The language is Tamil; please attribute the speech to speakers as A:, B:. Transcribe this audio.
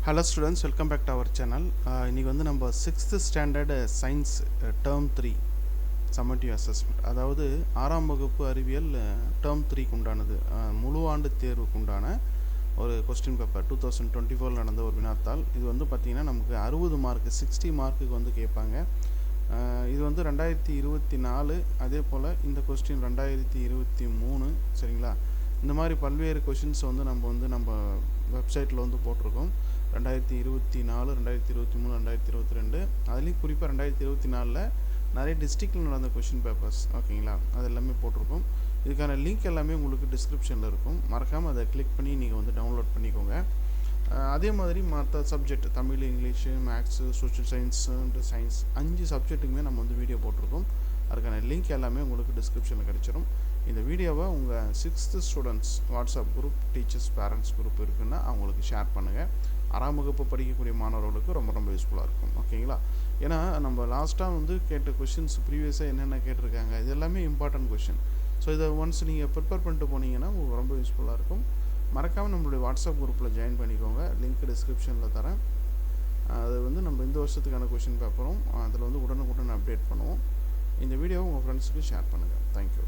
A: Hello students, welcome back to our channel. இன்னைக்கு வந்து நம்ம 6th standard science term 3 summative assessment, அதாவது 6ஆம் வகுப்பு அறிவியல் term 3க்கு உண்டானது முழு ஆண்டு தேர்வுக்கு உண்டான ஒரு கொஸ்டின் பேப்பர் 2024 நடந்த ஒரு வினாத்தாள். இது வந்து பார்த்தீங்கன்னா நமக்கு 60 மார்க் 60 மார்க்குக்கு வந்து கேட்பாங்க. இது வந்து 2024, அதே போல் இந்த கொஸ்டின் 2023. சரிங்களா? இந்த மாதிரி பல்வேறு கொஷின்ஸ் வந்து நம்ம வெப்சைட்டில் வந்து போட்டிருக்கோம். 2024, 2023, 2022, அதுலேயும் குறிப்பாக 2024 நிறைய டிஸ்ட்ரிக்டில் நடந்த கொஷின் பேப்பர்ஸ், ஓகேங்களா, அது எல்லாமே போட்டிருக்கோம். இதுக்கான லிங்க் எல்லாமே உங்களுக்கு டிஸ்கிரிப்ஷனில் இருக்கும். மறக்காமல் அதை கிளிக் பண்ணி நீங்கள் வந்து டவுன்லோட் பண்ணிக்கோங்க. அதே மாதிரி மற்ற subject Tamil, English, maths, social science 5 சப்ஜெக்ட்டுக்குமே நம்ம வந்து வீடியோ போட்டிருக்கோம். அதுக்கான லிங்க் எல்லாமே உங்களுக்கு டிஸ்கிரிப்ஷனில் கிடச்சிரும். இந்த வீடியோவை உங்கள் 6th students WhatsApp group, teachers parents group இருக்குன்னா அவங்களுக்கு ஷேர் பண்ணுங்கள். 6ஆம் வகுப்பு படிக்கக்கூடிய மாணவர்களுக்கு ரொம்ப யூஸ்ஃபுல்லாக இருக்கும், ஓகேங்களா? ஏன்னா நம்ம லாஸ்ட்டாக வந்து கேட்ட கொஷின்ஸ் ப்ரீவியஸாக என்னென்ன கேட்டிருக்காங்க இது எல்லாமே இம்பார்ட்டன்ட் கொஷின். ஸோ இதை ஒன்ஸ் நீங்கள் ப்ரிப்பேர் பண்ணிட்டு போனீங்கன்னா உங்களுக்கு ரொம்ப யூஸ்ஃபுல்லாக இருக்கும். மறக்காமல் நம்மளுடைய வாட்ஸ்அப் குரூப்பில் ஜாயின் பண்ணிக்கோங்க. லிங்க் டிஸ்கிரிப்ஷனில் தரேன். அது வந்து நம்ம இந்த வருஷத்துக்கான கொஷின் பேப்பரும் அதில் வந்து உடனுக்குடன் அப்டேட் பண்ணுவோம். இந்த வீடியோவை உங்கள் ஃப்ரெண்ட்ஸுக்கு ஷேர் பண்ணுங்கள். தேங்க்யூ.